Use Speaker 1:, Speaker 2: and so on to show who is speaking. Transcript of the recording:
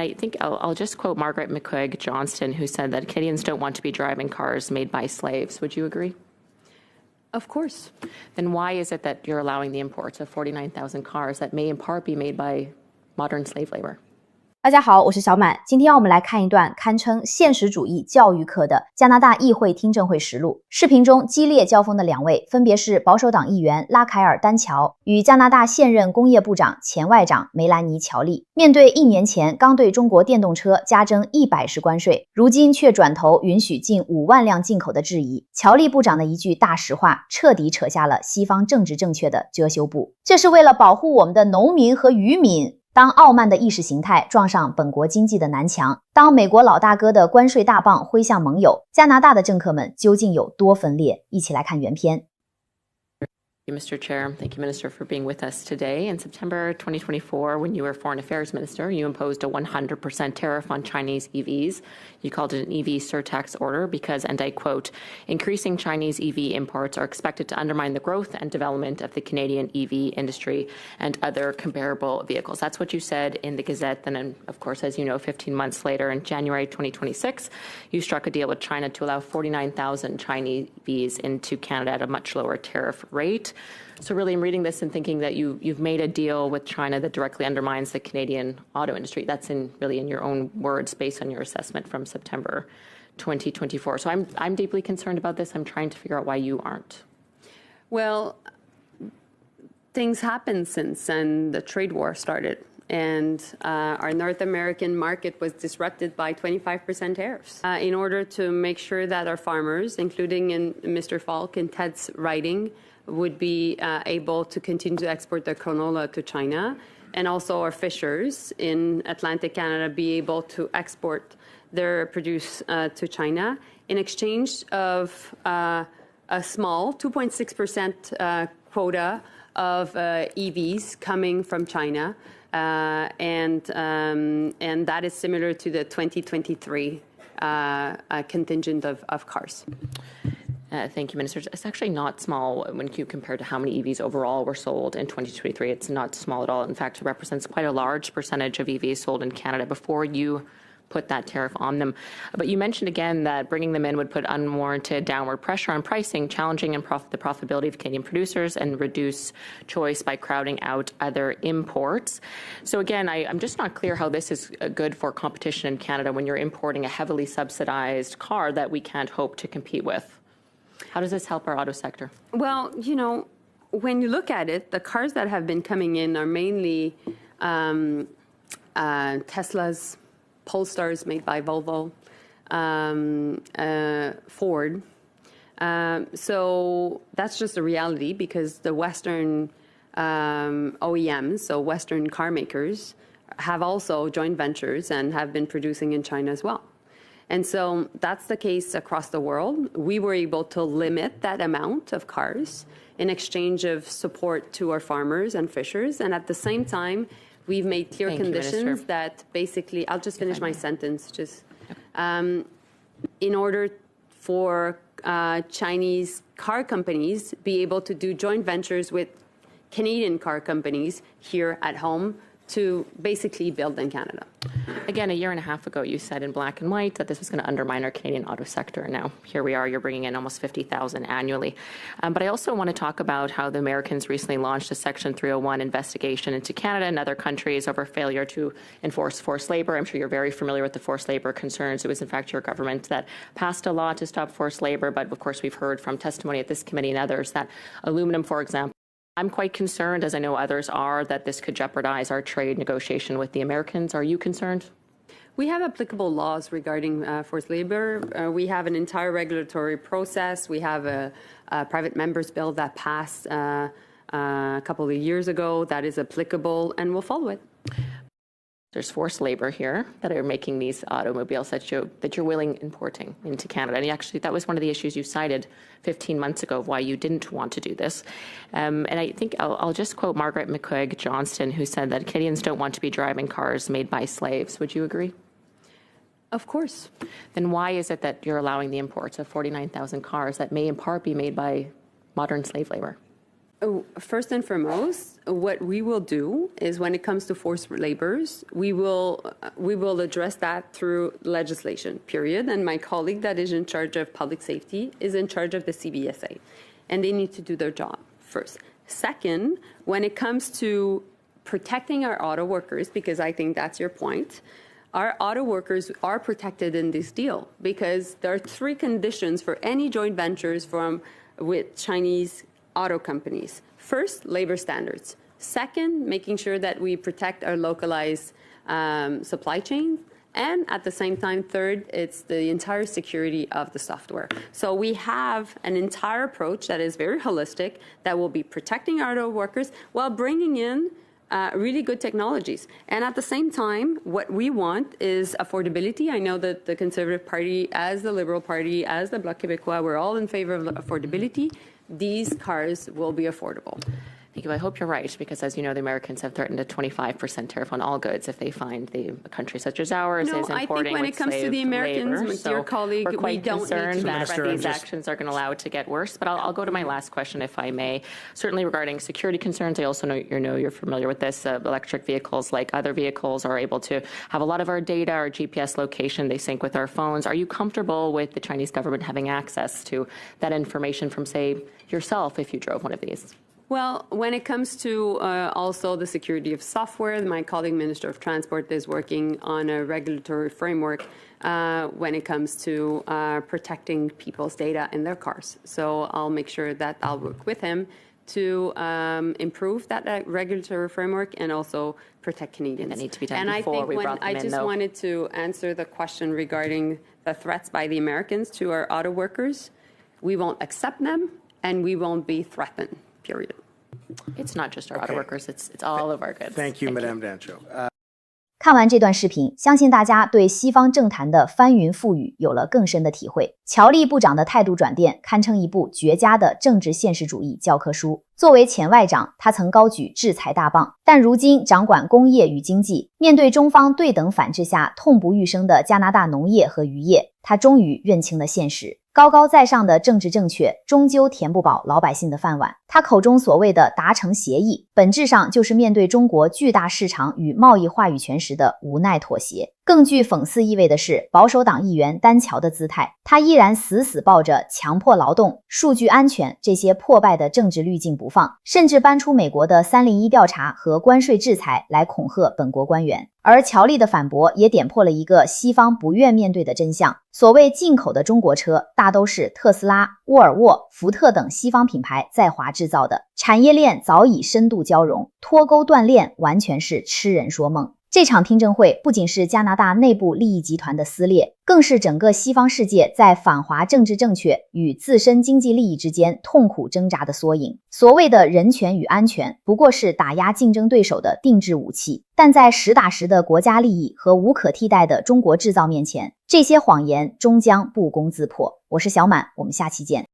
Speaker 1: I think I'll just quote Margaret McQuigg Johnston, who said that Canadians don't want to be driving cars made by slaves. Would you agree?
Speaker 2: Of course.
Speaker 1: Then why is it that you're allowing the imports of 49,000 cars that may in part be made by modern slave labor?
Speaker 3: 大家好，我是小满。今天我们来看一段堪称现实主义教育课的加拿大议会听证会实录。视频中激烈交锋的两位分别是保守党议员拉凯尔·丹乔与加拿大现任工业部长前外长梅兰妮·乔利。面对1年前刚对中国电动车加征110%关税，如今却转头允许近5万辆进口的质疑，乔利部长的一句大实话彻底扯下了西方政治正确的遮羞布。这是为了保护我们的农民和渔民。当傲慢的意识形态撞上本国经济的南墙，当美国老大哥的关税大棒挥向盟友，加拿大的政客们究竟有多分裂？一起来看原片。
Speaker 1: Thank you, Mr. Chair. Thank you, Minister, for being with us today. In September 2024, when you were Foreign Affairs Minister, you imposed a 100% tariff on Chinese EVs. You called it an EV surtax order because, and I quote, increasing Chinese EV imports are expected to undermine the growth and development of the Canadian EV industry and other comparable vehicles. That's what you said in the Gazette. And then, of course, as you know, 15 months later, in January 2026, you struck a deal with China to allow 49,000 Chinese EVs into Canada at a much lower tariff rate. So really, I'm reading this and thinking that you've made a deal with China that directly undermines the Canadian auto industry. That's really in your own words, based on your assessment from September 2024. So I'm deeply concerned about this. I'm trying to figure out why you aren't.
Speaker 2: Well, things happened since and the trade war started. And our North American market was disrupted by 25% tariffs. In order to make sure that our farmers, including in Mr. Falk and Ted's writing, would be able to continue to export their canola to China, and also our fishers in Atlantic Canada be able to export their produce to China in exchange of a small 2.6% quota of EVs coming from China. And that is similar to the 2023 contingent of cars.
Speaker 1: Thank you, Minister. It's actually not small when you compare to how many EVs overall were sold in 2023. It's not small at all. In fact, it represents quite a large percentage of EVs sold in Canada before you put that tariff on them. But you mentioned again that bringing them in would put unwarranted downward pressure on pricing, challenging the profitability of Canadian producers and reduce choice by crowding out other imports. So again, I'm just not clear how this is good for competition in Canada when you're importing a heavily subsidized car that we can't hope to compete with. How does this help our auto sector?
Speaker 2: Well, you know, when you look at it, the cars that have been coming in are mainly Teslas, Polestars made by Volvo, Ford. So that's just a reality because the Western OEMs, so Western car makers, have also joint ventures and have been producing in China as well. And so that's the case across the world. We were able to limit that amount of cars in exchange of support to our farmers and fishers. And at the same time, we've made clear conditions that basically, I'll just finish my sentence, in order for Chinese car companies be able to do joint ventures with Canadian car companies here at home to basically build in Canada.
Speaker 1: Again, a year and a half ago, you said in black and white that this was going to undermine our Canadian auto sector. And now here we are, you're bringing in almost 50,000 annually. But I also want to talk about how the Americans recently launched a Section 301 investigation into Canada and other countries over failure to enforce forced labor. I'm sure you're very familiar with the forced labor concerns. It was, in fact, your government that passed a law to stop forced labor. But of course, we've heard from testimony at this committee and others that aluminum, for example, I'm quite concerned, as I know others are, that this could jeopardize our trade negotiation with the Americans. Are you concerned?
Speaker 2: We have applicable laws regarding forced labor. We have an entire regulatory process. We have a private members bill that passed a couple of years ago that is applicable, and we'll follow it.
Speaker 1: There's forced labor here that are making these automobiles that you're willing importing into Canada. And actually, that was one of the issues you cited 15 months ago of why you didn't want to do this. And I think I'll just quote Margaret McQuigg Johnston, who said that Canadians don't want to be driving cars made by slaves. Would you agree?
Speaker 2: Of course.
Speaker 1: Then why is it that you're allowing the imports of 49,000 cars that may in part be made by modern slave labor?
Speaker 2: First and foremost, what we will do is when it comes to forced labors, we will address that through legislation, period. And my colleague that is in charge of public safety is in charge of the CBSA. And they need to do their job first. Second, when it comes to protecting our auto workers, because I think that's your point, our auto workers are protected in this deal because there are 3 conditions for any joint ventures with Chinese auto companies. First, labor standards. Second, making sure that we protect our localized supply chain. And at the same time, third, it's the entire security of the software. So we have an entire approach that is very holistic that will be protecting auto workers while bringing in really good technologies. And at the same time, what we want is affordability. I know that the Conservative Party, as the Liberal Party, as the Bloc Québécois, we're all in favor of affordability. These cars will be affordable.
Speaker 1: Thank you. I hope you're right, because as you know, the Americans have threatened a 25% tariff on all goods if they find a country such as ours is importing
Speaker 2: I think when it comes to the Americans,
Speaker 1: labor.
Speaker 2: dear colleague,
Speaker 1: we're quite
Speaker 2: we don't
Speaker 1: concerned
Speaker 2: need to
Speaker 1: that these actions are going to allow it to get worse. But I'll go to my last question, if I may. Certainly regarding security concerns, I also know you're familiar with this. Electric vehicles, like other vehicles, are able to have a lot of our data, our GPS location. They sync with our phones. Are you comfortable with the Chinese government having access to that information from, say, yourself if you drove one of these?
Speaker 2: Well, when it comes to also the security of software, my colleague Minister of Transport is working on a regulatory framework when it comes to protecting people's data in their cars. So I'll make sure that I'll work with him to improve that regulatory framework and also protect Canadians.
Speaker 1: That needs to be done
Speaker 2: and
Speaker 1: before we brought them in,
Speaker 2: I just wanted to answer the question regarding the threats by the Americans to our auto workers. We won't accept them, and we won't be threatened. Period.
Speaker 1: It's not just our auto workers, it's all of our goods.
Speaker 4: Thank you, Madame Dancho.
Speaker 3: 看完这段视频，相信大家对西方政坛的翻云覆雨有了更深的体会。乔利部长的态度转变，堪称一部绝佳的政治现实主义教科书。作为前外长，他曾高举制裁大棒，但如今掌管工业与经济，面对中方对等反制下痛不欲生的加拿大农业和渔业，他终于认清了现实。高高在上的政治正确，终究填不饱老百姓的饭碗。他口中所谓的达成协议，本质上就是面对中国巨大市场与贸易话语权时的无奈妥协。更具讽刺意味的是，保守党议员丹乔的姿态，他依然死死抱着强迫劳动、数据安全这些破败的政治滤镜不放，甚至搬出美国的301调查和关税制裁来恐吓本国官员。而乔利的反驳也点破了一个西方不愿面对的真相：所谓进口的中国车，大都是特斯拉、沃尔沃、福特等西方品牌在华制造的，产业链早已深度交融，脱钩断链完全是痴人说梦。这场听证会不仅是加拿大内部利益集团的撕裂，更是整个西方世界在反华政治正确与自身经济利益之间痛苦挣扎的缩影。所谓的人权与安全，不过是打压竞争对手的定制武器，但在实打实的国家利益和无可替代的中国制造面前，这些谎言终将不攻自破。我是小满，我们下期见。